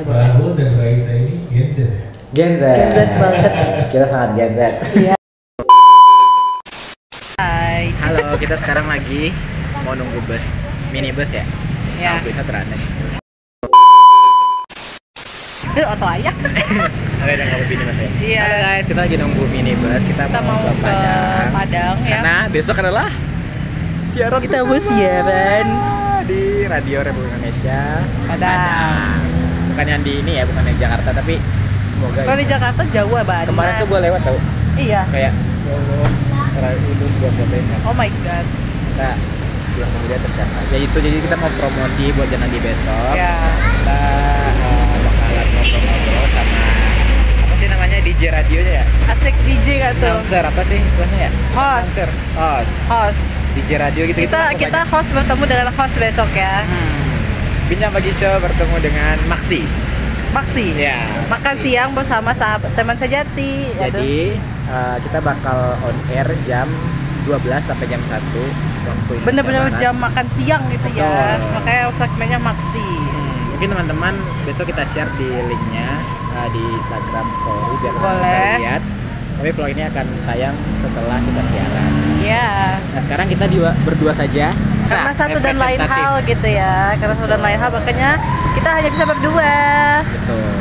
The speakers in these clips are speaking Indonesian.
Rahul dan Raisa ini Gen Z ya? Gen Z. Gen Z banget. Kita sangat Gen Z. Iya. Hai. Halo, kita sekarang lagi mau nunggu bus, minibus ya? Ya. Bisa terane. Oto ayak. Oke, udah nggak lebih mas ya? Iya. Halo guys, kita lagi nunggu minibus. Kita mau ke Padang ya. Karena besok adalah siaran. Kita mau siaran di Radio Republik Indonesia Padang. Bukan yang di ini ya, bukan yang Jakarta, tapi semoga. Kalau di Jakarta jauh banget. Kemarin tuh gue lewat tau. Iya. Kayak ya Allah, itu sebuah fotoin kan. Oh my god. Kita sebulan kemudian tercapai. Ya itu, jadi kita mau promosi buat jangan di besok. Ya. Kita bakalan ngobrol-ngobrol sama apa sih namanya, DJ radionya ya? Asik DJ gak tuh? Announcer apa sih istilahnya ya? Host. Announcer. Host. DJ radio gitu. Kita host bertemu dengan host besok ya. Bincang Pagi Show bertemu dengan Maxi. Ya. Makan siang bersama sahabat teman sejati. Jadi kita bakal on air jam 12 sampai jam 1 waktu Indonesia Bener-bener Barat. jam makan siang gitu ya. Betul. Makanya segmennya Maxi. Mungkin teman-teman besok kita share di linknya di Instagram Story biar kalian bisa Boleh. lihat. Tapi vlog ini akan tayang setelah kita siaran. Iya. Nah sekarang kita berdua saja. Karena Nah, satu dan lain representatif. hal gitu ya. Karena satu dan lain hal makanya kita hanya bisa berdua. Betul.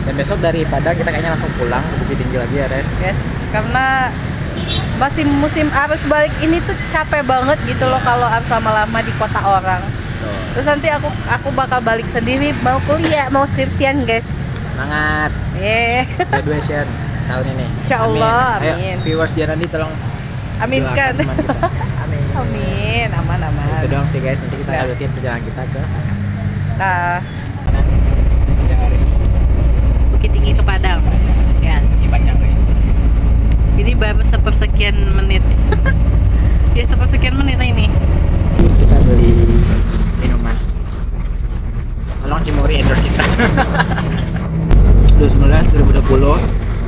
Dan besok dari Padang kita kayaknya langsung pulang ke Bukit Tinggi lagi ya, Res. Yes, karena masih musim arus balik ini tuh capek banget gitu loh kalau harus lama-lama di kota orang. Betul. Terus nanti aku bakal balik sendiri, mau kuliah, mau skripsian guys. Semangat. Graduation tahun ini. Insya Allah, Ayo, amin. viewers Janandi tolong Aminkan. doakan teman kita. Amin. Amin, aman-aman. Itu doang sih guys, nanti kita Ya. lanjutin perjalanan kita ke Nah, Bukit Tinggi ke Padang. Yes. si Panjang guys. Ini baru sepersekian menit. Ya sepersekian menit ini. Kita beli minuman. Tolong Cimori endorse kita. 2019, 2020,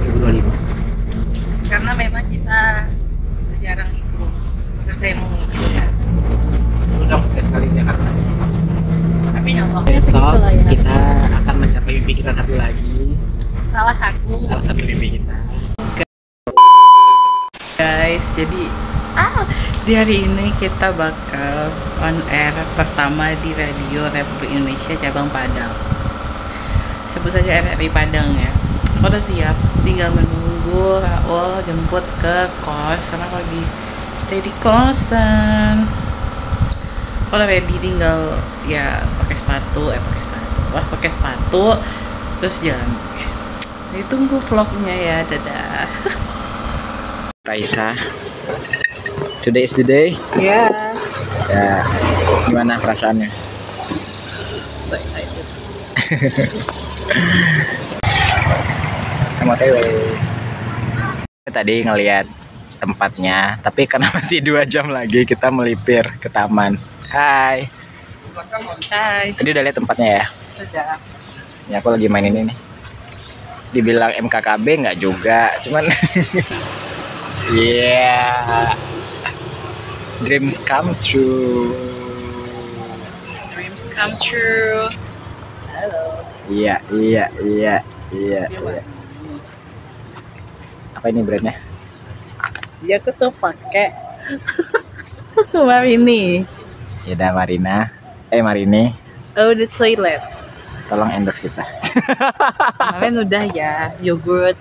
2025. Karena memang kita sejarah itu bertemu gitu ya. Udah sekali di Jakarta. Tapi Allah Besok kita akan mencapai mimpi kita satu lagi. salah satu mimpi kita. guys, jadi di hari ini kita bakal on air pertama di Radio Republik Indonesia cabang Padang. Sebut saja RRI Padang ya. Aku udah siap, tinggal menunggu Raul jemput ke kos karena aku lagi stay di kosan. Aku udah ready, tinggal ya pakai sepatu terus jalan. Jadi tunggu vlognya ya, dadah. Raisa, today is the day. Ya. Ya, gimana perasaannya? So excited. Sama TW. Tadi ngelihat tempatnya, tapi karena masih 2 jam lagi kita melipir ke taman. Hai. Hai. Tadi udah lihat tempatnya ya? Sudah. Ya aku lagi main ini nih. Dibilang MKKB nggak juga, cuman yeah. Dreams come true. Dreams come true. Halo. Iya. Apa ini brandnya? Ya aku tuh pakai Marini. Ya udah Marini. Oh, the toilet. Tolong endorse kita. Kemarin udah ya yogurt.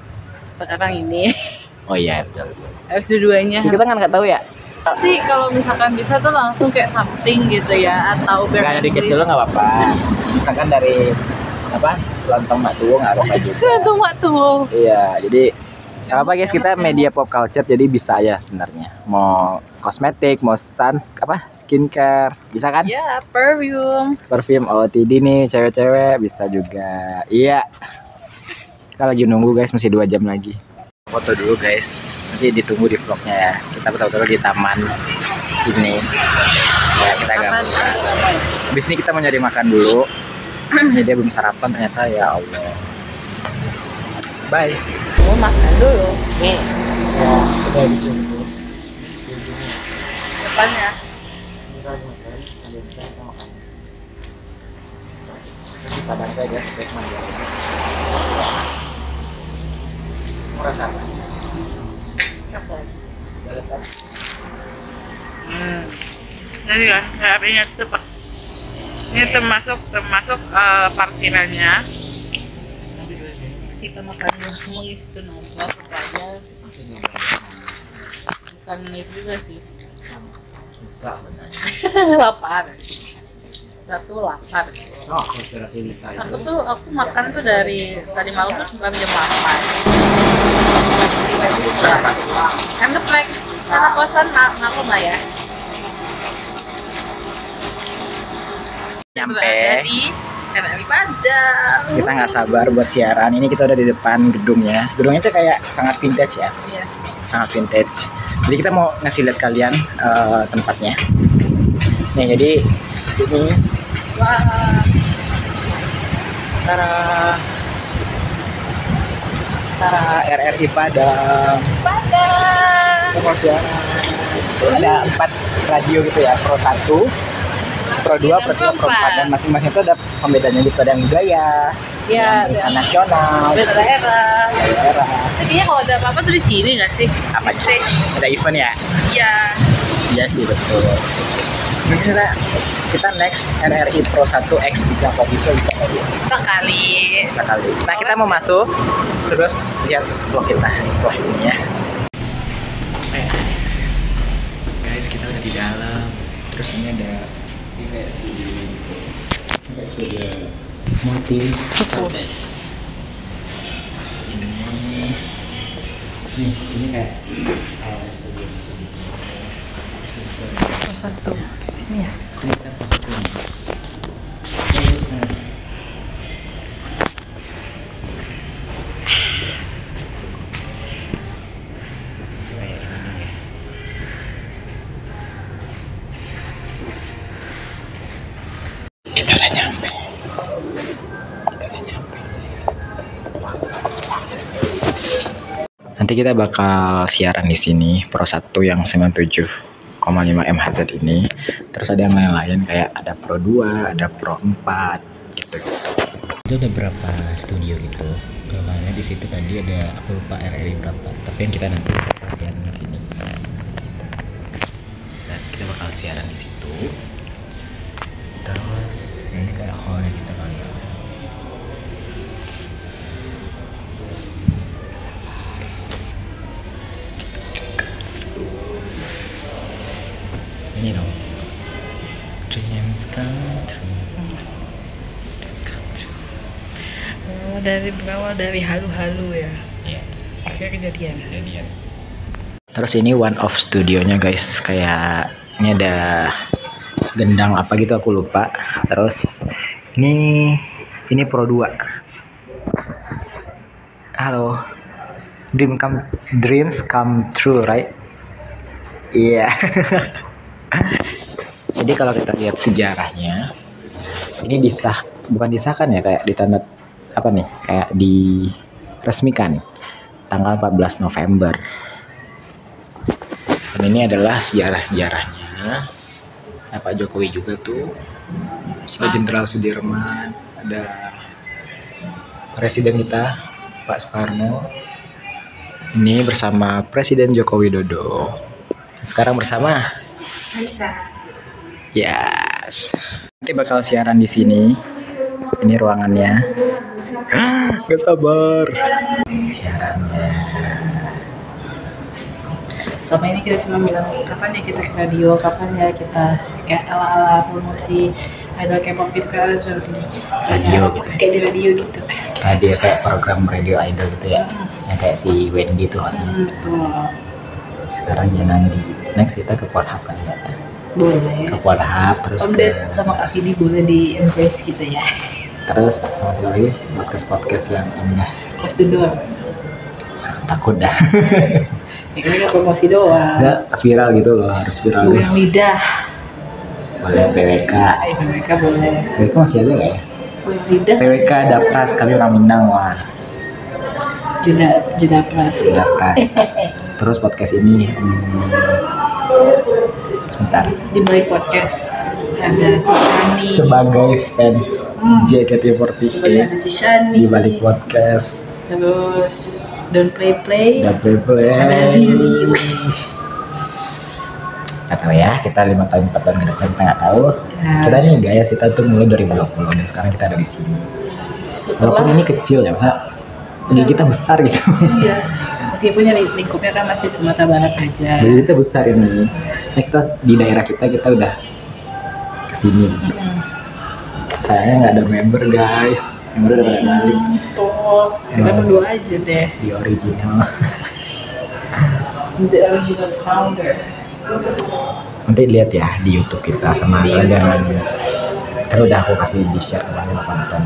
Sekarang ini Oh iya betul. harus dua-duanya. Kita kan nggak tahu ya. Sih kalau misalkan bisa tuh langsung kayak something gitu ya, atau Nggak dari kecil nggak apa-apa. Misalkan dari apa lontong mak tuwo nggak apa-apa juga. Tunggu tuh. Iya, jadi nggak apa guys, kita media pop culture jadi bisa aja sebenarnya. Mau kosmetik, mau skincare, bisa kan? Ya, perfume. Perfume OOTD nih, cewek-cewek bisa juga. Iya. Kita lagi nunggu guys, masih 2 jam lagi. Foto dulu guys, nanti ditunggu di vlognya ya. Kita betul-betul di taman ini. Ya kita agak buka. Habis ini kita mau nyari makan dulu. Ini dia belum sarapan ternyata, ya Allah. Bye. Mau makan dulu. Nih. Ya, kita dijemput. Depannya. Kita lagi makan. Padang saya guys, steak manja. Murah sama. Jadi ya, artinya itu Pak. Ini termasuk parkirannya. Kita makan semua itu nongkrong supaya bukan itu juga sih. Enggak benar. Lapar. Satu lapar. Oh, konspirasi Lita itu. Aku makan tuh dari tadi malam tuh sampai jam 8. I'm geprek. Anak kosan ngaku nggak ya? Nyampe. Di RRI Padang. Kita nggak sabar buat siaran. Ini kita udah di depan gedungnya. Gedungnya itu kayak sangat vintage ya. Iya. Sangat vintage. Jadi kita mau ngasih lihat kalian tempatnya. Nih jadi ini. Wah. Tara. Tara RRI Padang. Kemudian ada 4 radio gitu ya, Pro 1, Pro 2, Pro 3, Pro 4, dan masing-masing itu ada pembedanya gitu. Ada yang budaya, Iya, yang nasional, beda daerah. daerah. Kayaknya kalau ada apa-apa tuh di sini nggak sih? Apa Di stage. ada event ya? Iya. Iya sih betul. Mungkin kita next RRI Pro 1 X Bijak Kopi Show Bisa kali. sekali. Nah kita mau masuk, terus lihat vlog kita setelah ini ya. Guys, kita udah di dalam. Terus ini ada ini kayak studio gitu. Ini kayak studio multi. Fokus. Ini kayak studio. Satu. Di sini ya. Kita masuk ini. Kita udah nyampe. Nanti kita bakal siaran di sini Pro 1 yang 97,5 MHz ini. Terus ada yang lain-lain kayak ada Pro 2, ada Pro 4 gitu. Itu ada berapa studio gitu. Kemarin di situ tadi ada aku lupa RRI berapa. Tapi yang kita nanti bakal siaran di sini. Kita bakal siaran di situ. Terus ini kayak hallnya kita kali ya. Ini dong. Dreams come true. Dreams come true. Oh, dari berawal dari halu-halu ya. Iya. Akhirnya kejadian. Terus ini one off studionya guys, kayak ini ada gendang apa gitu aku lupa. Terus ini Pro 2. Halo. Dreams come true, right? Iya. Jadi kalau kita lihat sejarahnya, ini bukan disahkan ya, kayak ditanda apa nih, kayak diresmikan tanggal 14 November. Dan ini adalah sejarah-sejarahnya. Nah, Pak Jokowi juga tuh, Pak Jenderal Sudirman, ada Presiden kita Pak Soekarno. Ini bersama Presiden Joko Widodo. Sekarang bersama Bisa. Yes. Nanti bakal siaran di sini. Ini ruangannya. Gak sabar. Siarannya. Selama ini kita cuma bilang kapan ya kita ke radio, kapan ya kita kayak ala-ala promosi idol K-pop gitu kan, ada cuma begini. Radio gitu. Kayak di radio gitu. Radio kayak program radio idol gitu ya. Yang kayak si Wendy tuh aslinya. Betul. Sekarang ya nanti next kita ke Pornhub kan ya. Boleh. Ke Pornhub terus Update sama Kak Vidi boleh di embrace gitu ya. terus masih lagi podcast yang indah. Close the door. Takut dah. Ini promosi doang. Nggak viral gitu loh, harus viral. Goyang lidah. Boleh PWK. PWK boleh. PWK masih ada nggak ya? Goyang lidah. PWK Dapras, kami orang Minang wah. Juda Pras. Dapras. Terus podcast ini sebentar. Di balik podcast ada Cikani. Sebagai fans JKT48 Ada Cishani. di balik podcast. Terus Don't Play. Ada play. Ada Zizi. Gak tahu ya, kita 5 tahun 4 tahun ke depan kita nggak tahu. Ya. Kita nih gaya kita tuh mulai 2020 dan sekarang kita ada di sini. Walaupun ini kecil ya, Pak. Jadi kita besar gitu. Iya. Meskipun ya lingkupnya kan masih Sumatera Barat aja. Jadi kita besar ini. Nah, kita di daerah kita udah kesini gitu. Sayangnya nggak ada member guys. Member udah pada balik. Tuh, kita berdua aja deh. Di original. The original founder. Nanti lihat ya di YouTube kita sama Di jangan. Kan udah aku kasih di share kemarin nonton.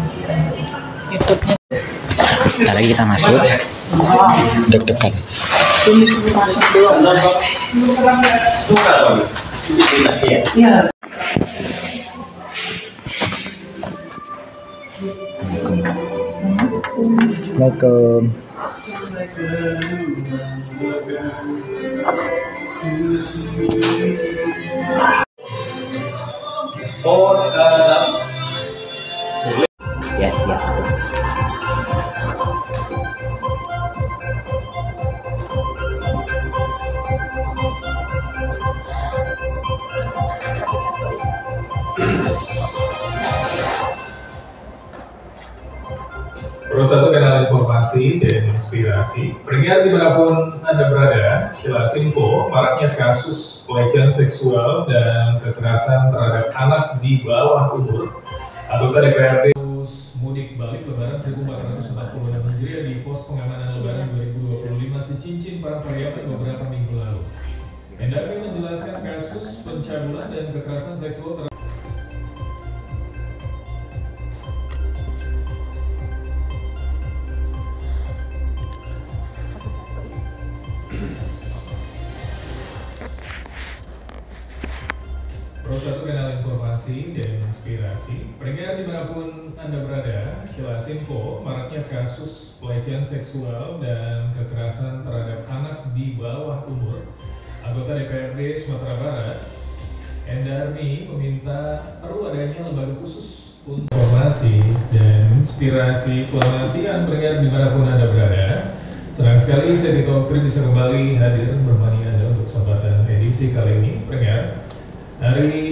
YouTube-nya. Bentar lagi kita masuk. Deg-degan. Masuk dulu. Iya. Assalamualaikum. Yes, betul. Terus satu kanal informasi dan inspirasi. Pendengar dimanapun Anda berada, jelas info maraknya kasus pelecehan seksual dan kekerasan terhadap anak di bawah umur. Anggota DPRD mudik balik Lebaran 1446 Hijriah di pos pengamanan Lebaran 2025 Secincin Parangpariaman beberapa minggu lalu. Endari menjelaskan kasus pencabulan dan kekerasan seksual terhadap Terus satu kanal informasi dan inspirasi. Pendengar dimanapun Anda berada, jelas info maraknya kasus pelecehan seksual dan kekerasan terhadap anak di bawah umur. Anggota DPRD Sumatera Barat, Endarmi, meminta perlu adanya lembaga khusus untuk informasi dan inspirasi. Selamat siang pendengar dimanapun Anda berada. Senang sekali saya Tito Okri bisa kembali hadir menemani Anda untuk kesempatan edisi kali ini. Pendengar, hari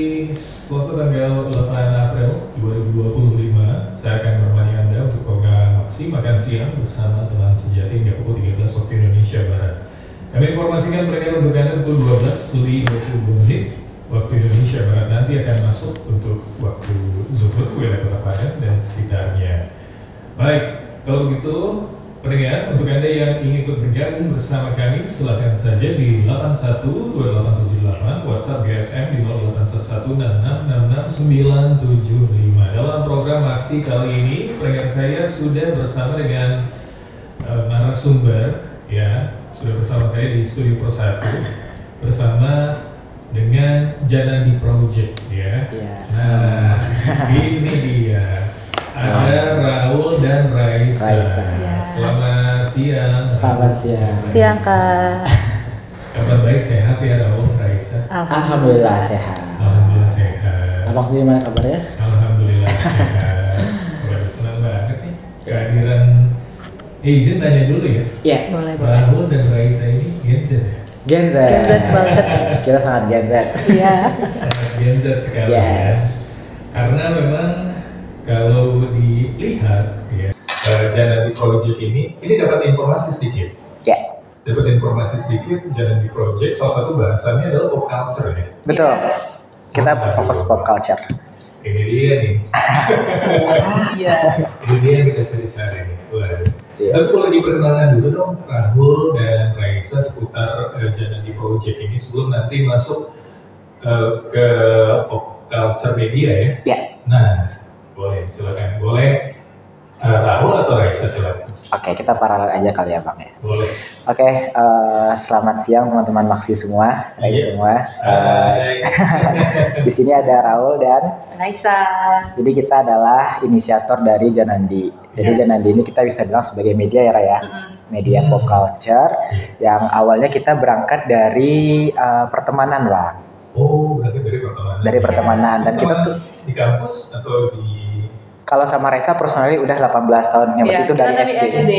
Selasa tanggal 8 April 2025, saya akan menemani Anda untuk program Maksi Makan Siang bersama teman sejati hingga pukul 13 waktu Indonesia Barat. Kami informasikan pendengar untuk Anda pukul 12:22 waktu Indonesia Barat nanti akan masuk untuk waktu zuhur wilayah Kota Padang dan sekitarnya. Baik, kalau begitu pendengar, untuk Anda yang ingin ikut bergabung bersama kami, silakan saja di 812878 WhatsApp GSM di 0811666695. Dalam program Aksi kali ini, pendengar saya sudah bersama dengan narasumber, ya, sudah bersama saya di Studio Pro 1 bersama dengan Janandi Project, ya. Nah, ini dia. Ada Raul dan Raisa. Ya. Selamat siang. Selamat siang. Siang Kak. Kabar baik, sehat ya Raul, Raisa? Alhamdulillah sehat. Alhamdulillah sehat. Abang gimana kabarnya? Alhamdulillah sehat. Waduh, senang banget nih kehadiran. Izin tanya dulu ya. Iya. Boleh. Raul dan Raisa ini Gen Z ya? Gen Z. Gen Z banget. Kita sangat Gen Z. Iya. Sangat Gen Z sekali. Yes. Karena memang kalau dilihat ya, Janandi Project ini dapat informasi sedikit. Ya. Dapat informasi sedikit, Janandi Project salah satu bahasannya adalah pop culture ya. Betul. Kita fokus pop culture. Ini dia nih. Iya. Ini dia yang kita cari-cari nih. Waduh. Iya. Tapi boleh diperkenalkan dulu dong Rahul dan Raisa seputar Janandi Project ini sebelum nanti masuk ke pop culture media ya. Ya. Nah, boleh, silakan. Boleh Rahul atau Raisa silakan. Oke, kita paralel aja kali ya Bang ya. Boleh. Oke, selamat siang teman-teman Maksi semua, Rai Iya. semua. Hai. Di sini ada Raul dan Raisa. jadi kita adalah inisiator dari Janandi. Jadi Yes. Janandi ini kita bisa bilang sebagai media ya Raya, media pop culture yang awalnya kita berangkat dari pertemanan Bang. Oh, berarti dari pertemanan. Dari pertemanan dan kita tuh di kampus atau di Kalau sama Raisa personally udah 18 tahun. Yang berarti itu kita dari SD.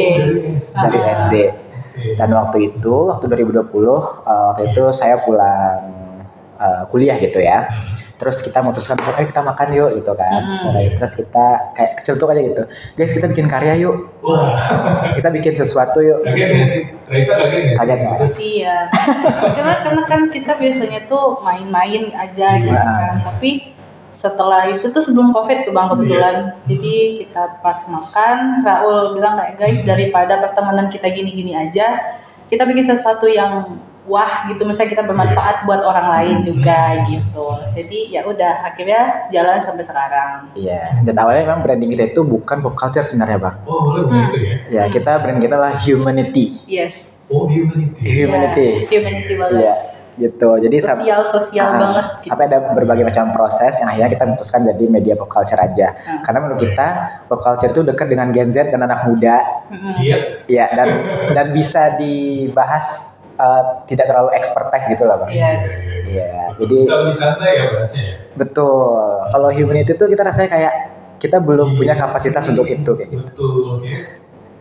Dari SD. Dan waktu 2020 waktu itu saya pulang kuliah gitu ya. Terus kita memutuskan untuk kita makan yuk gitu kan. Terus kita kayak kecelutuk aja gitu. Guys, kita bikin karya yuk. Kita bikin sesuatu yuk. Kaget nggak sih? Raisa kaget nggak sih? Iya. karena kan kita biasanya tuh main-main aja gitu kan. Tapi setelah itu tuh sebelum COVID tuh Bang kebetulan. Jadi kita pas makan, Raul bilang kayak guys, daripada pertemanan kita gini-gini aja, kita bikin sesuatu yang wah gitu, misalnya kita bermanfaat buat orang lain juga gitu. Jadi ya udah akhirnya jalan sampai sekarang. Iya. Dan awalnya memang branding kita itu bukan pop culture sebenarnya Bang. Oh, begitu ya? Ya, kita brand kita lah humanity. Yes. Oh, humanity. Humanity. Yeah, humanity banget. Iya. Gitu. Jadi sosial banget. Sampai ada berbagai macam proses yang akhirnya kita memutuskan jadi media pop culture aja. Karena menurut kita pop culture itu dekat dengan Gen Z dan anak muda. Iya. Iya, dan bisa dibahas tidak terlalu expertise gitu lah Bang. Iya. Jadi bisa lebih santai ya bahasnya ya. Betul. Kalau humanity itu kita rasanya kayak kita belum punya kapasitas untuk itu kayak gitu. Betul.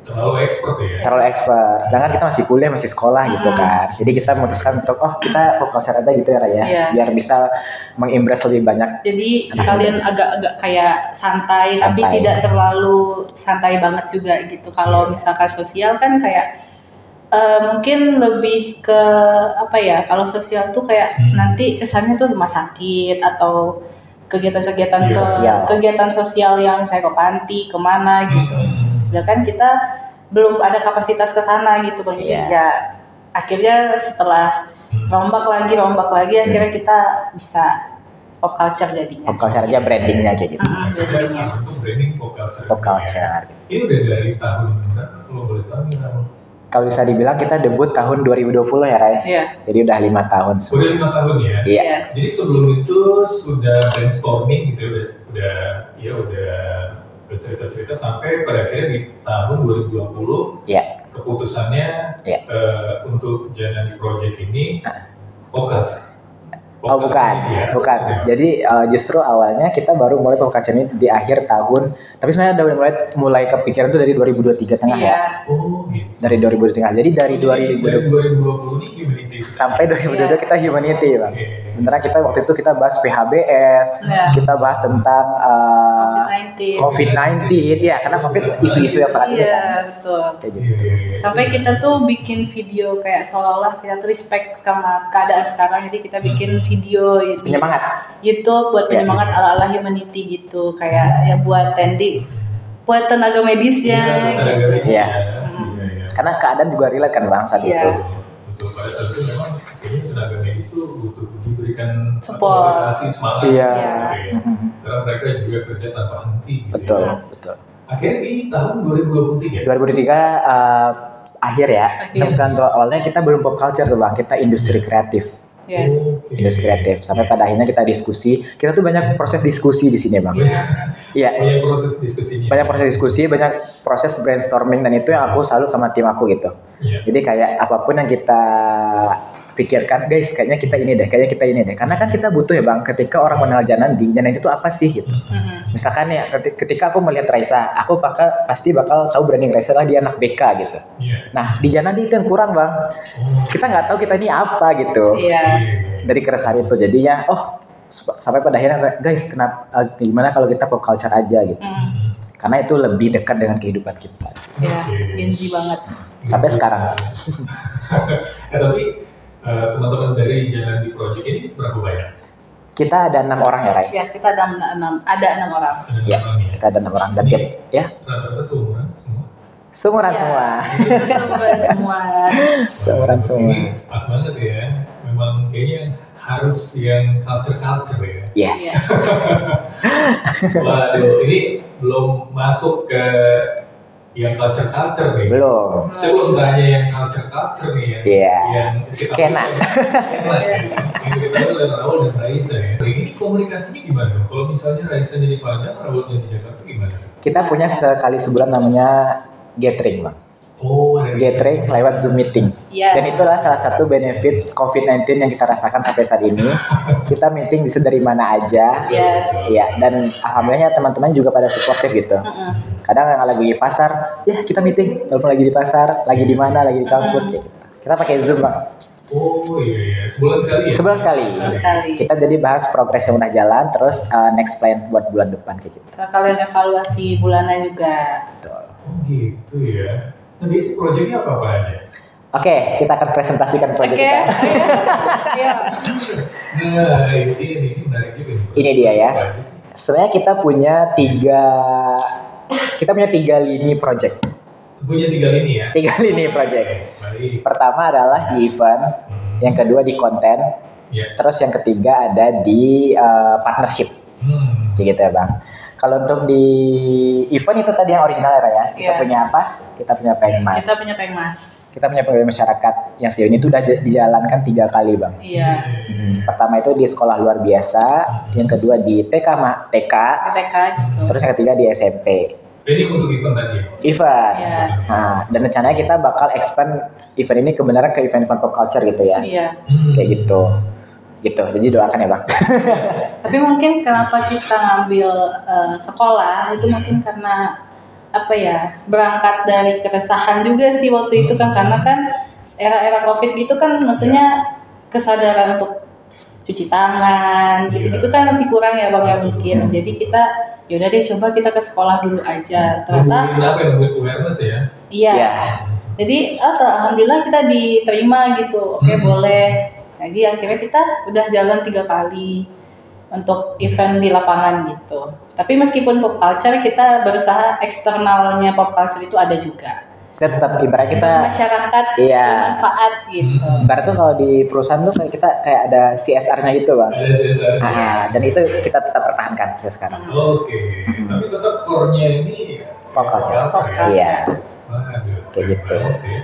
Terlalu expert ya. Terlalu expert. Sedangkan kita masih kuliah, masih sekolah gitu kan. Jadi kita memutuskan untuk kita pop culture aja gitu ya Raya. Biar bisa mengimpress lebih banyak. Jadi sekalian agak-agak kayak santai, tapi tidak terlalu santai banget juga gitu. Kalau misalkan sosial kan kayak mungkin lebih ke apa ya, kalau sosial tuh kayak nanti kesannya tuh rumah sakit atau kegiatan-kegiatan kegiatan sosial yang saya ke panti kemana gitu. Sedangkan kita belum ada kapasitas ke sana gitu Bang. Ya akhirnya setelah rombak lagi akhirnya kita bisa pop culture jadinya. Pop culture aja brandingnya kayak gitu. Branding pop culture. Ini udah dari tahun berapa kalau boleh tahu ya? Kalau bisa dibilang kita debut tahun 2020 ya Ray. Iya. Jadi udah 5 tahun. Udah 5 tahun ya? Iya. Jadi sebelum itu sudah brainstorming gitu ya, udah cerita-cerita sampai pada akhirnya di tahun 2020 keputusannya untuk jalan di project ini bukan. Jadi justru awalnya kita baru mulai pop culture ini di akhir tahun. Tapi sebenarnya udah mulai kepikiran tuh dari 2023 tengah ya. Oh gitu. Dari 2023 tengah. Jadi dari 2020 ini humanity sampai 2022 kita humanity Bang. Beneran kita waktu itu kita bahas PHBS, kita bahas tentang COVID-19. Ya, karena COVID isu-isu yang sangat betul. Kayak gitu. Sampai kita tuh bikin video kayak seolah-olah kita tuh respect sama keadaan sekarang, jadi kita bikin video penyemangat YouTube buat penyemangat ala-ala humanity gitu, kayak ya buat buat tenaga medisnya. Iya. Karena keadaan juga relate kan Bang saat itu. Betul, pada saat itu memang kayaknya tenaga medis itu butuh diberikan support, semangat. Iya. Karena mereka juga kerja tanpa henti. Betul. Akhirnya di tahun 2023. 2023 akhir ya. Terus kan awalnya kita belum pop culture tuh Bang, kita industri kreatif. Industri kreatif. Sampai pada akhirnya kita diskusi. Kita tuh banyak proses diskusi di sini Bang. Iya. Banyak proses diskusinya. Banyak proses diskusi, banyak proses brainstorming, dan itu yang aku salut sama tim aku gitu. Jadi kayak apapun yang kita pikirkan, guys, kayaknya kita ini deh. Karena kan kita butuh ya Bang, ketika orang mengenal Janandi itu tuh apa sih gitu. Misalkan ya, ketika aku melihat Raisa, aku pasti bakal tahu branding Raisa lah, dia anak BK gitu. Nah, di Janandi itu yang kurang Bang. Kita nggak tahu kita ini apa gitu. Dari keresahan itu, jadinya sampai pada akhirnya guys, gimana kalau kita pop culture aja gitu. Karena itu lebih dekat dengan kehidupan kita. Gen Z banget. Sampai sekarang. Tapi teman-teman dari Jalan di Project ini berapa banyak? Kita ada 6 orang ya Ray? Ya, kita ada 6 orang. Ya, kita ada 6 orang. Dan rata-rata seumuran semua? Seumuran semua. Seumuran semua. Ini pas banget ya. Memang kayaknya harus yang culture ya. Yes. Waduh, ini belum masuk ke yang culture nih. Belum. Saya belum tanya yang culture nih ya. Yang skena. Yang kita tahu dari Raul dan Raisa ya. Ini komunikasinya gimana? Kalau misalnya Raisa jadi Padang, Raul jadi Jakarta gimana? Kita punya sekali sebulan namanya gathering Bang. Oh, gathering lewat Zoom meeting. Iya. Dan itulah salah satu benefit COVID-19 yang kita rasakan sampai saat ini. Kita meeting bisa dari mana aja. Yes. Iya, dan alhamdulillahnya teman-teman juga pada supportive gitu. Kadang yang lagi di pasar, ya kita meeting. Walaupun lagi di pasar, lagi di mana, lagi di kampus, kayak gitu. Kita pakai Zoom, Bang. Oh iya, sebulan sekali ya? Sebulan sekali. Sebulan sekali. Kita jadi bahas progres yang udah jalan, terus next plan buat bulan depan kayak gitu. So, kalian evaluasi bulanan juga. Betul. Oh gitu ya. Nah, biasanya proyeknya apa aja? Oke, kita akan presentasikan proyek Oke. kita. Iya. Nah, ini menarik juga nih. Ini dia ya. Apa aja sih? Sebenarnya kita punya tiga lini project. Punya 3 lini ya? 3 lini project. Baik. Pertama adalah di event, yang kedua di konten, Ya. terus yang ketiga ada di partnership. Kayak gitu ya Bang. Kalau untuk di event itu tadi yang original ya, kita Iya. punya apa? Kita punya Pengmas. Kita punya Pengmas. Kita punya pengabdian masyarakat yang sejauh ini tuh udah dijalankan 3 kali Bang. Iya. Pertama itu di sekolah luar biasa, yang kedua di TK, PTK gitu. terus yang ketiga di SMP. Ini untuk event tadi ya? Event. Iya. Nah, dan rencananya kita bakal expand event ini kebenaran ke event-event pop culture gitu ya. Iya. Kayak gitu. Gitu. Jadi doakan ya, Bang. Tapi mungkin kenapa kita ngambil sekolah itu mungkin karena apa ya, berangkat dari keresahan juga sih waktu itu kan, karena kan era-era COVID gitu kan, maksudnya kesadaran untuk cuci tangan gitu-gitu kan masih kurang ya Bang ya mungkin. Jadi kita yaudah deh coba kita ke sekolah dulu aja. Ternyata Nungguin awareness ya? iya. Iya. Jadi alhamdulillah kita diterima gitu. Oke, boleh. Jadi akhirnya kita udah jalan 3 kali untuk event di lapangan gitu. Tapi meskipun pop culture, kita berusaha eksternalnya pop culture itu ada juga. Kita tetap ibarat kita Masyarakat Iya. bermanfaat gitu. ibarat tuh kalau di perusahaan tuh kayak ada CSR-nya gitu, Bang. Ada CSR. Dan itu kita tetap pertahankan sampai sekarang. Oke, tapi tetap core-nya ini Pop culture. Pop culture. Iya. Waduh, Kayak gitu. Oke.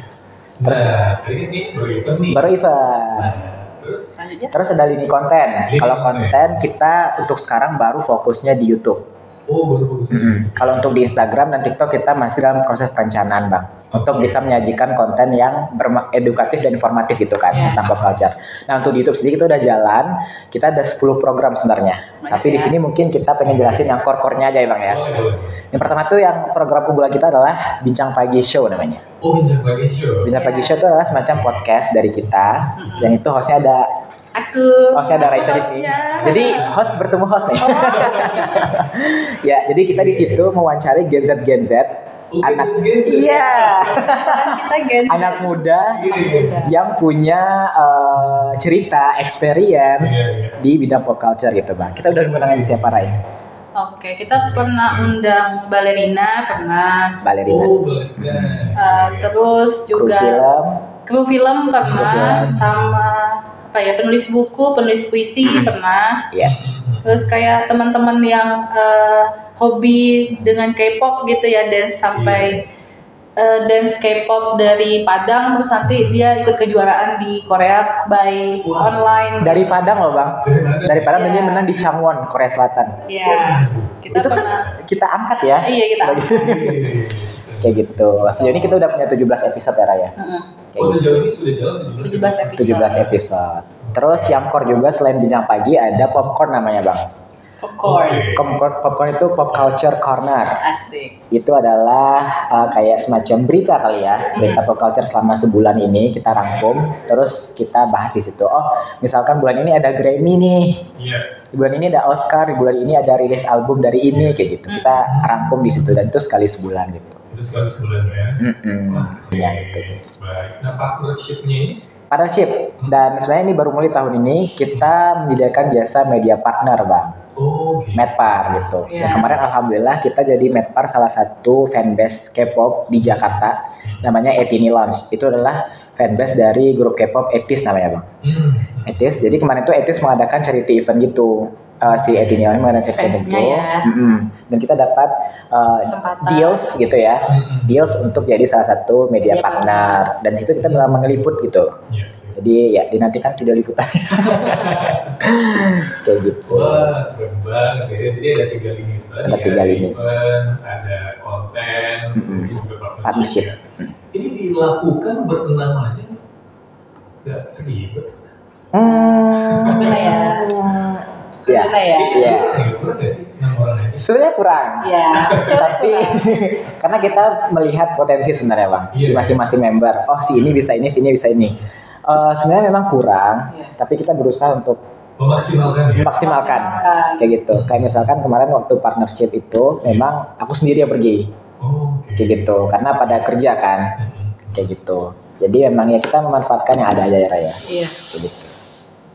Terus Nah, tadi ini baru event nih. baru event. Terus Selanjutnya Terus ada lini konten. Lini Kalau konten. konten kita untuk sekarang baru fokusnya di YouTube. baru fokus. Kalau untuk di Instagram dan TikTok kita masih dalam proses perencanaan, Bang. Untuk bisa menyajikan konten yang edukatif dan informatif gitu kan Iya. tentang pop culture. Nah, untuk di YouTube sendiri kita udah jalan. Kita ada 10 program sebenarnya. Banyak Tapi di ya. sini mungkin kita pengen jelasin yang core-core-nya aja ya, Bang ya. Boleh. Yang pertama tuh yang program unggulan kita adalah Bincang Pagi Show namanya. Oh, Bincang Pagi Show. Bincang Iya. Pagi Show itu adalah semacam podcast dari kita. Dan itu hostnya ada ada Raisa di sini. hostnya. Jadi host bertemu host nih. Ya, jadi kita di situ mewawancari Gen Z, Oh, anak Gen Z. iya, kita Gen Z. anak muda Muda. yang punya cerita, experience Iya. di bidang pop culture gitu, Bang. Kita udah menggunakan di siapa Ray? Oke, kita pernah undang balerina, pernah. Balerina, Oh, baliknya. Terus kru juga film, kru film pernah, film. sama apa ya, penulis buku, penulis puisi pernah. ya. Terus kayak teman-teman yang hobi dengan K-pop gitu ya, dance sampai dance K-pop dari Padang, terus nanti dia ikut kejuaraan di Korea by Wah. online. Dari Padang loh, Bang. Dari Padang dan Iya. dia menang di Changwon, Korea Selatan. Ya, kita Itu kan pernah. kita angkat ya. Iya, kita. Kayak gitu. Sejauh ini kita udah punya 17 episode ya, Raya. Oh, sejauh ini sudah jalan 17 episode. 17 episode. Terus yang core juga selain Bincang Pagi ada Popcorn namanya, Bang. Popcorn. Popcorn itu Pop Culture Corner. Asik. Itu adalah kayak semacam berita kali ya, berita pop culture selama sebulan ini kita rangkum, terus kita bahas di situ. Oh, misalkan bulan ini ada Grammy nih, Iya. di bulan ini ada Oscar, di bulan ini ada rilis album dari ini kayak gitu. Kita rangkum di situ dan itu sekali sebulan gitu. Itu sekali sebulan ya. Oke. Ya itu. Baik. Nah, partnership-nya ini Partnership, dan sebenarnya ini baru mulai tahun ini kita menyediakan jasa media partner, Bang. oh, gitu. Medpar gitu. Iya. Ya, kemarin alhamdulillah kita jadi Medpar salah satu fanbase K-pop di Jakarta, namanya Etini Lounge. Itu adalah fanbase dari grup K-pop Etis namanya, Bang. Etis. Jadi kemarin tuh Etis mengadakan charity event gitu. Si Etini Lounge mengadakan charity event Fansnya itu. ya. Dan kita dapat Kesempatan. deals gitu ya. Deals untuk jadi salah satu media Media partner. Dan situ kita memang mengeliput gitu. Iya. Jadi ya dinantikan video liputannya. Kayak gitu. Wah, keren banget ya. Jadi ada 3 lini tadi. Ada 3 lini. Event, ada konten, Mm-mm. juga Partnership. ya. Ini dilakukan berenam aja nggak ribet. Benar ya. Ya, Benar ya. iya. Kurang nggak sih 6 orang aja? Sebenarnya kurang. Ya. Tapi karena kita melihat potensi sebenarnya bang di Iya. masing-masing member. Oh si ini bisa ini, si ini bisa ini. Sebenarnya memang kurang, Iya. tapi kita berusaha untuk Memaksimalkan ya. memaksimalkan kayak gitu. Kayak misalkan kemarin waktu partnership itu memang aku sendiri yang pergi Oh, oke. kayak gitu karena pada kerja kan kayak gitu. Jadi memang ya kita memanfaatkan yang ada aja ya Raya. Iya. Kayak gitu.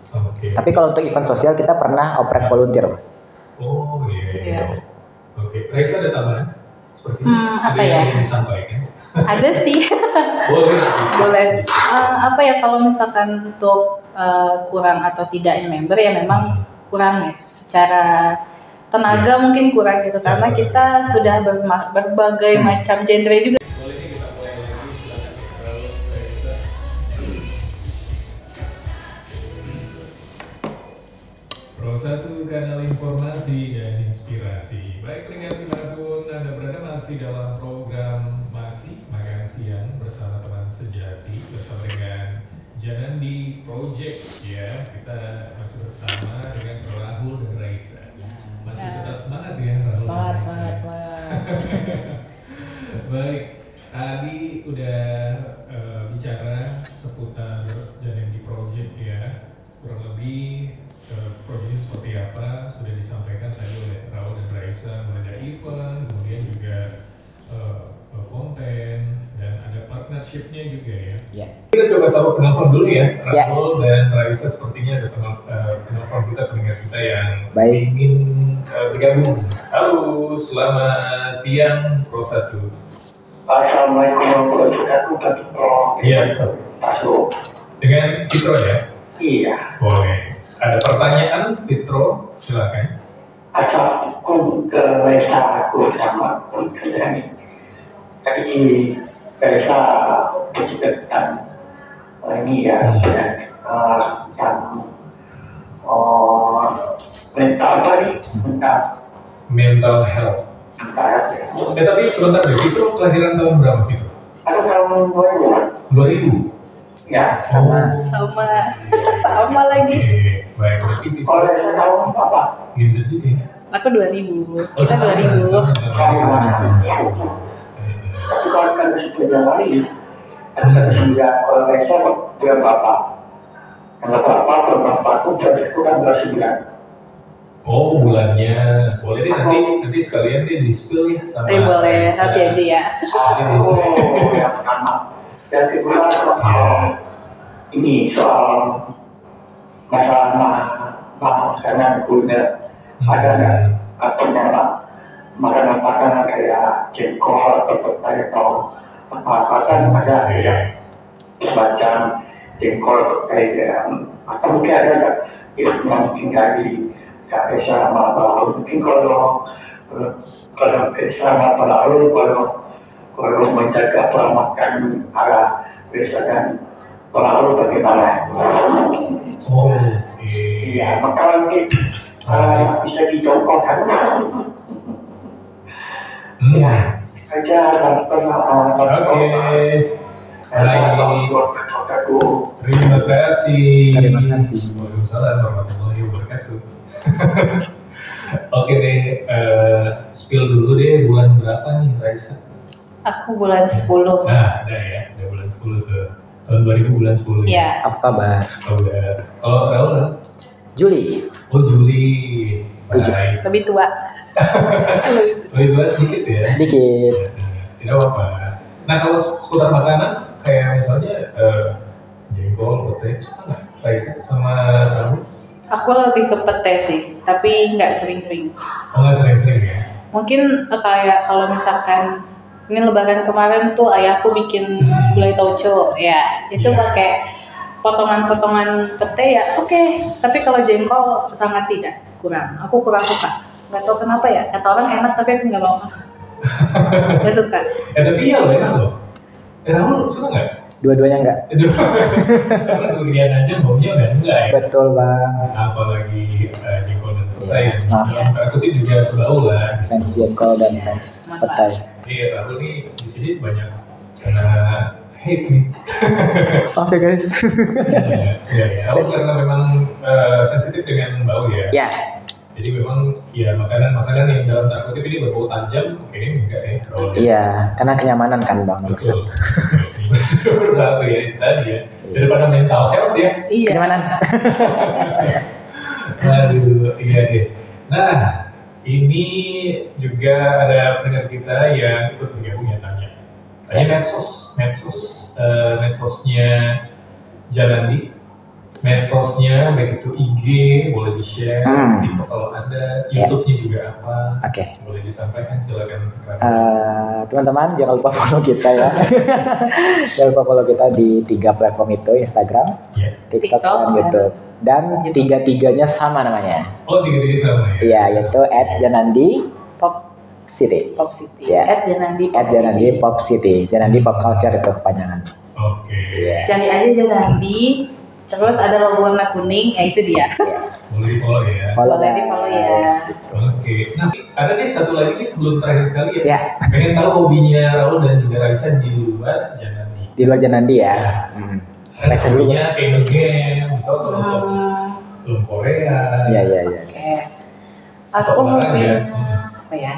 Oke. Tapi kalau untuk event sosial kita pernah oprek volunteer. Bang. Oh iya. Iya. Oke. Raisa ada tambahan? Seperti Apa ada yang ya? ingin disampaikan? Ada sih. Boleh. Boleh. Apa ya kalau misalkan untuk kurang atau tidaknya member ya memang kurang ya. Secara tenaga mungkin kurang gitu karena kita sudah berbagai macam genre juga. Boleh nih kita mulai lagi, silakan kalau Raisa. Pro 1 kanal informasi dan inspirasi. Baik pendengar dimanapun Anda berada, masih dalam program Makan Siang bersama teman sejati bersama dengan Janandi Project ya. Kita masih bersama dengan Rahul dan Raisa. Masih tetap semangat ya Rahul. Semangat. Baik, tadi udah bicara seputar Janandi Project ya. Kurang lebih proyeknya seperti apa sudah disampaikan tadi oleh Rahul dan Raisa, mulai dari event, kemudian juga konten dan ada partnershipnya juga ya. Ya. Kita coba sapa penelpon dulu ya, Ya. Rahul dan Raisa. Sepertinya ada penelpon kita, pendengar kita yang Baik. ingin bergabung. Halo, selamat siang Pro 1. Assalamualaikum warahmatullahi wabarakatuh. Iya. Masuk. Dengan Fitro ya? Iya. Boleh. Ada pertanyaan Fitro, silakan. Assalamualaikum ke Reza aku sama kerjaan ini. Tadi Reza bercerita ini ya tentang mental apa nih? Mental health. Mental ya. Tapi sebentar deh, Fitro kelahiran tahun berapa Fitro? Ada tahun 2000. 2000? Ya. Sama. Sama lagi. Oke, baik. Berarti Fitro Kalau Reza tahu apa? gitu juga ya? Aku 2000. Oh, Kita 2000. Tapi kalau kan sesudah lagi, ada sembilan kalau Reza dia bapak. Kalau bapak itu jadi kurang dari 9. Oh, bulannya. Boleh deh nanti sekalian deh di-spill ya sama. Boleh, Raisa. hati aja ya. Oh, yang pertama. Dan kedua soal ini soal masalah makanan kuliner. Ada nggak apa nama makanan kayak jengkol atau petai atau apa kan ada ya semacam jengkol petai atau mungkin ada nggak yang mungkin dari sama Pak mungkin kalau sama Pak Lalu kalau menjaga pola makan arah desa dan Pak Lalu bagaimana? Oh, Iya, maka nanti bisa dicontohkan. Ya, saja Oke. Baik. Terima kasih. Terima kasih. Waalaikumsalam warahmatullahi wabarakatuh. Oke deh, spill dulu deh bulan berapa nih Raisa? Aku bulan 10. Nah, ada ya, ada bulan 10 tuh. Tahun 2000 bulan 10 ya. Ya. Oktober. Oktober. Kalau Raul? Juli. Oh, Juli. 7. Baik. Lebih tua. Lebih tua sedikit ya? Sedikit. Tidak apa-apa. Nah, kalau seputar makanan, kayak misalnya jengkol, petai, suka nggak Raisa sama Raul? Aku lebih ke pete sih, tapi nggak sering-sering. Oh, nggak sering-sering ya? Mungkin kayak kalau misalkan ini lebaran kemarin tuh ayahku bikin gulai tauco, ya itu Iya. pakai potongan-potongan pete ya, oke. Tapi kalau jengkol sangat tidak, kurang. Aku kurang suka. Nggak tahu kenapa ya. Kata orang enak tapi aku nggak mau. Nggak suka. Tapi iya loh, enak loh. Raul suka nggak? Dua-duanya enggak. Karena durian aja baunya udah enggak ya? Betul bang. Apalagi jengkol dan petai. Iya. Dalam tanda kutip juga bau lah. Fans jengkol dan fans petai. Iya, Rahul nih di sini banyak karena hate nih. Maaf ya guys. Ya. Aku karena memang sensitif dengan bau ya. Ya, Jadi memang ya makanan yang dalam tanda kutip ini berbau tajam, ini enggak ya. iya, karena kenyamanan kan bang nomor Betul. satu. Nomor satu ya itu tadi ya. Daripada mental health ya. Iya. Kenyamanan. Aduh, iya deh. Nah, ini juga ada pendengar kita yang ikut bergabung ya tanya. Tanya medsosnya Janandi, medsosnya baik itu IG boleh di-share, TikTok kalau ada, YouTube-nya juga apa? Oke. Boleh disampaikan, silakan. Teman-teman jangan lupa follow kita ya. Jangan lupa follow kita di 3 platform itu, Instagram, Ya. TikTok, TikTok, dan YouTube. Dan tiga-tiganya sama namanya. Oh, tiga-tiga sama ya? Iya, yaitu @janandi_pop_city. Pop City. Ya. @janandi @janandi_pop_city. Janandi Pop Culture itu kepanjangan. Oke. Iya. Cari aja Janandi. Terus ada logo warna kuning, ya itu dia. Boleh di-follow ya. Boleh di-follow ya. guys. Oke. Nah, ada nih satu lagi nih sebelum terakhir sekali ya. Ya, Pengen tahu hobinya Raul dan juga Raisa di luar Janandi. di luar Janandi ya. Kan Raisa dulu. hobinya kayak ngegame, misalnya kalau nonton film Korea. Iya, iya, iya. Oke. Aku Atau olahraga. hobinya apa ya?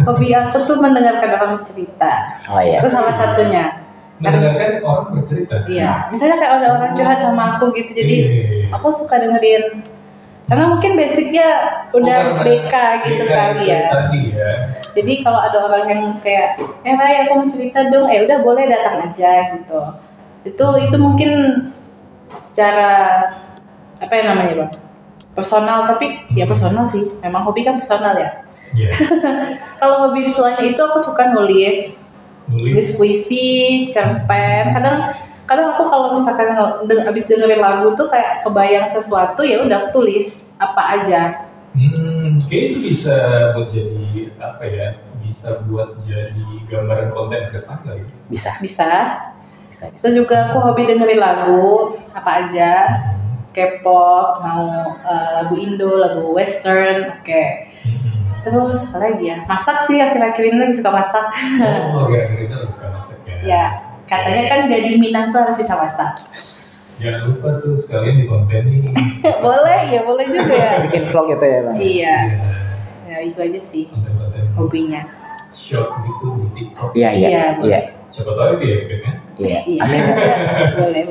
Hobi aku tuh mendengarkan orang bercerita. Oh iya. Itu salah satunya. Mendengarkan orang bercerita. Iya. Misalnya kayak ada orang curhat sama aku gitu, jadi Iya. aku suka dengerin. Karena mungkin basicnya udah Karena BK gitu BK kali itu ya. Tadi ya. Jadi kalau ada orang yang kayak, Ray aku mau cerita dong, udah boleh datang aja gitu. Itu mungkin secara apa ya namanya bang? Personal, tapi ya personal sih. Memang hobi kan personal ya. Iya. Kalau hobi selain itu aku suka nulis puisi, cerpen. Kadang aku kalau misalkan abis dengerin lagu tuh kayak kebayang sesuatu ya udah aku tulis apa aja. Kayak itu bisa buat jadi apa ya? Bisa buat jadi gambaran konten ke depan kali. Bisa. Bisa. Bisa. Itu juga aku hobi dengerin lagu apa aja. K-pop, mau lagu Indo, lagu Western, oke. Terus apa lagi ya? Masak sih akhir-akhir ini lagi suka masak. Oh, akhir-akhir ini harus suka masak ya. Ya, katanya kan gading Minang tuh harus bisa masak. Jangan lupa tuh sekalian di konten ini. boleh juga ya. Bikin vlog gitu ya bang. Iya, ya itu aja sih Konten-konten hobinya. short gitu di TikTok. Iya, iya, Iya, boleh. iya. Siapa tahu ya kan? Iya. Iya. Amin. boleh.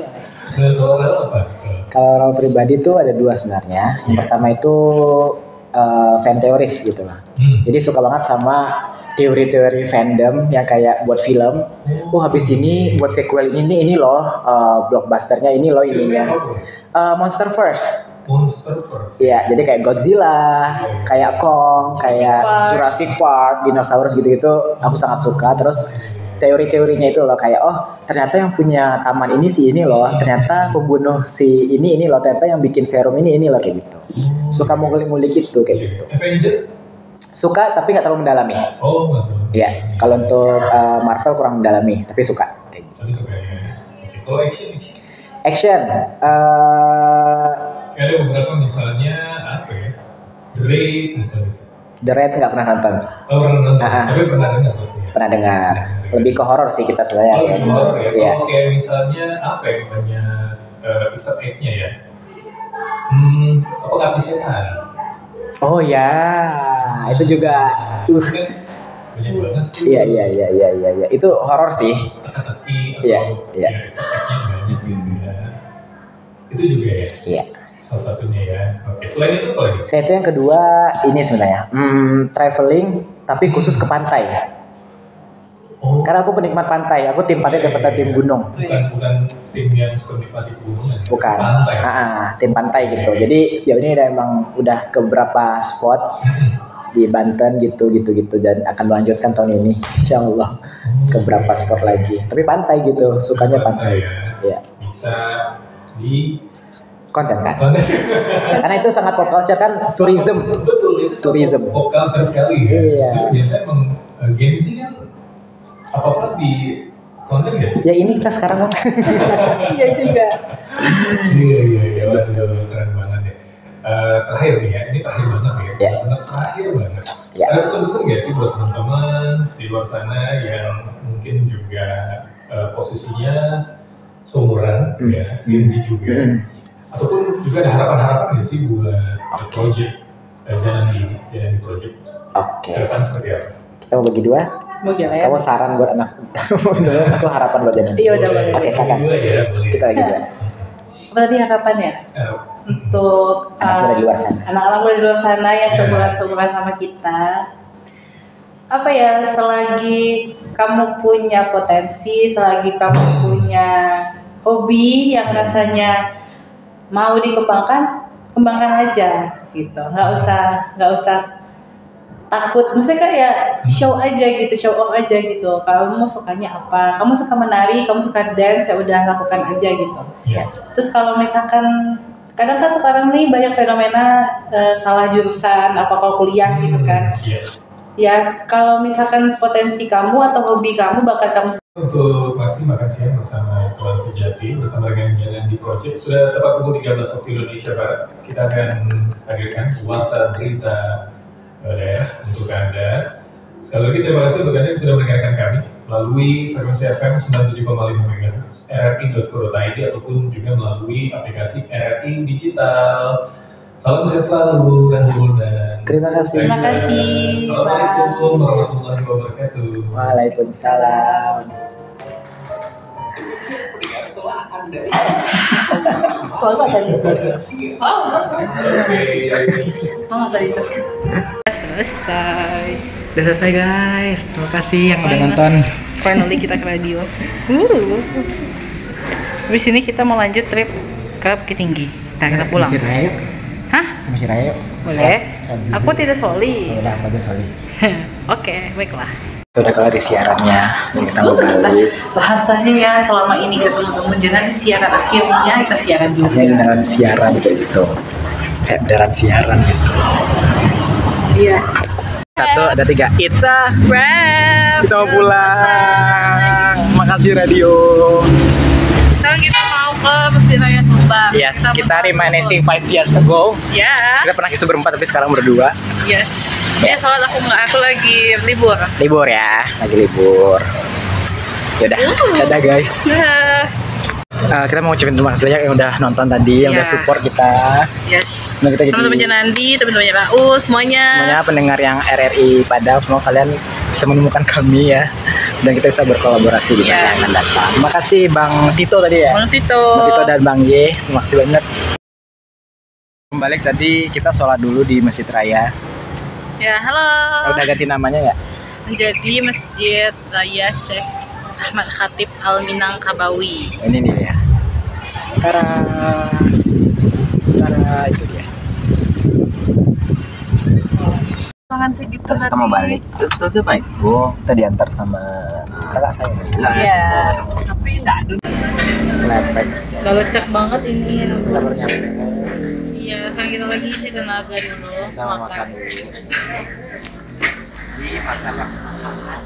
Nah, kalau Raul apa? Kalau role pribadi tuh ada 2 sebenarnya. Yang pertama itu fan teoris gitu lah. Jadi suka banget sama teori-teori fandom yang kayak buat film. Habis ini buat sequel ini loh blockbusternya ini loh ininya. Monster First. Iya, jadi kayak Godzilla, kayak Kong, kayak Jurassic Park, dinosaurus gitu-gitu. Aku sangat suka. Terus teori-teorinya itu loh kayak ternyata yang punya taman ini si ini loh, ternyata pembunuh si ini loh, ternyata yang bikin serum ini loh kayak gitu. Suka ngulik-ngulik itu kayak gitu. Avenger? Suka tapi nggak terlalu mendalami. Oh, nggak terlalu. Iya, kalau untuk Marvel kurang mendalami, tapi suka kayak gitu. Tapi suka ya. Kalau Action, ada beberapa misalnya apa ya? The Raid misalnya. The Raid nggak pernah nonton, Oh, pernah nonton, tapi pernah dengar pasti ya. pernah dengar. Lebih ke horor sih kita sebenarnya. Oh, lebih horor ya. Iya. Kalau kayak misalnya apa ya banyak Easter egg-nya ya? Apa Api Setan? Oh ya, itu juga. Kan banyak banget. Iya. Itu horor sih. Teka-teki Iya, atau iya. ya, Easter egg-nya banyak gitu ya. Itu juga ya. Iya. Salah satunya ya. Oke, selain itu apa lagi? Saya itu yang kedua ini sebenarnya traveling tapi khusus ke pantai. Oh, Karena aku penikmat pantai, aku tim pantai daripada tim gunung. bukan tim yang suka menikmati pegunungan ya? Bukan. Pantai. Tim pantai gitu. Jadi sejauh ini udah ke beberapa spot di Banten gitu dan akan melanjutkan tahun ini insya Allah ke beberapa spot lagi. Tapi pantai gitu, sukanya pantai. Ya. Ya. Bisa di Konten kan. konten. Karena itu sangat pop culture kan, tourism. Betul, itu Tourism. pop culture sekali ya. Iya. Itu biasanya emang Gen Z kan apa-apa di konten gak sih? Ya ini kita sekarang Iya juga. Iya, waduh, keren banget ya. terakhir nih ya, ini terakhir banget ya, Ya. benar terakhir banget. Ya. Ada pesan-pesan nggak sih buat teman-teman di luar sana yang mungkin juga posisinya seumuran ya, Gen Z juga, ataupun juga ada harapan-harapan nggak sih buat project Jalan di project? Oke. Harapan seperti apa? Kita mau bagi dua. Mau jalan? Kamu saran buat anak. Aku harapan buat Janan. Iya, udah boleh. Oke, silakan. Dua ya, boleh. Kita lagi dua. Apa tadi harapan ya? Untuk Anak muda di luar sana. anak-anak muda di luar sana yang seumuran sama kita. Apa ya, selagi kamu punya potensi, selagi kamu punya hobi yang rasanya mau dikembangkan, kembangkan aja gitu. Nggak usah takut. Maksudnya kayak show aja gitu, show off aja gitu. Kalau kamu sukanya apa, kamu suka menari, kamu suka dance, ya udah lakukan aja gitu. Iya. Terus kalau misalkan kadang kan sekarang nih banyak fenomena salah jurusan apa kalau kuliah gitu kan. Iya. Ya kalau misalkan potensi kamu atau hobi kamu bakal kamu. Untuk masih makan siang bersama Tuan Sejati bersama dengan Jalan di Project sudah tepat pukul 13 waktu Indonesia Barat. Kita akan hadirkan warta berita daerah untuk Anda. Sekali lagi terima kasih untuk Anda yang sudah mendengarkan kami melalui frekuensi FM 97,5 MHz rri.co.id ataupun juga melalui aplikasi RRI Digital. Salam sehat selalu, Rahul dan Terima kasih. Terima kasih. Assalamualaikum warahmatullahi wabarakatuh. Waalaikumsalam. Kalau tadi. Oh tadi itu. Selesai. Udah selesai guys. Terima kasih yang udah nonton. Finally kita ke radio. Habis ini kita mau lanjut trip ke Bukit Tinggi. Nah kita pulang. Masih raya yuk. Hah? Masih raya yuk. Boleh. Sholat zuhur. Aku tidak soli. Ya udah, bagus sorry. Oke, baiklah. Udah kelar di siarannya. Jadi kita mau balik. Bahasanya ya selama ini kita teman-teman jangan di siaran akhirnya kita siaran juga. Akhirnya beneran siaran kayak gitu. Kayak beneran siaran gitu. Iya. 1, ada 3. It's a Wrap. kita mau pulang. Makasih radio. Sekarang kita mau ke Masjid Raya Tumbang. Yes, kita reminiscing 5 years ago. Ya. Kita pernah kisah berempat tapi sekarang berdua. Yes. Ya soalnya aku lagi libur. Libur ya, lagi libur. Yaudah, dadah guys. Kita mau ucapin terima kasih banyak yang udah nonton tadi, yang Ya. udah support kita. Yes. Nah, kita jadi Teman-teman Janandi, teman-teman Raul, semuanya. semuanya pendengar yang RRI Padang, semua kalian bisa menemukan kami ya, dan kita bisa berkolaborasi di masa Ya. yang akan datang. Terima kasih Bang Tito tadi ya. Bang Tito. Bang Tito dan Bang Y, terima kasih banyak. Kembali tadi kita sholat dulu di Masjid Raya. Ya, halo. Udah ganti namanya ya? Menjadi Masjid Raya Syekh Ahmad Khatib Al-Minangkabawi. Ini dia ya. Tara itu dia. Tangan segitu Terus kita mau balik. Terus baik. Kita diantar sama kakak saya. Iya. Tapi enggak. Lepek. Gak lecek banget ini. Kita baru nyampe. Iya, sekarang kita lagi isi tenaga dulu. Kita mau makan dulu. Ini martabak sangat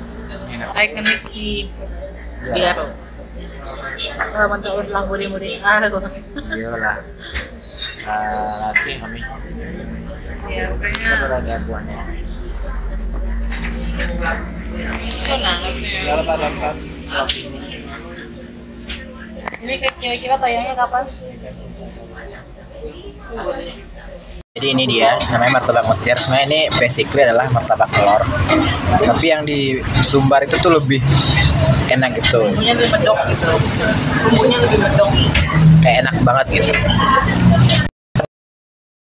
enak. Ikonik di biar. Selamat tahun lang muli-muli. Iyalah. Lagi kami. Ya, Kita pokoknya. baru ada buahnya. Itu nangis ya. Kalau pada nonton vlog ini. Ini kira-kira tayangnya kapan? Jadi ini dia, namanya martabak Mesir. Sebenarnya ini basically adalah martabak telur. Tapi yang di Sumbar itu tuh lebih enak gitu. Bumbunya lebih medok gitu. Bumbunya lebih medok. Kayak enak banget gitu.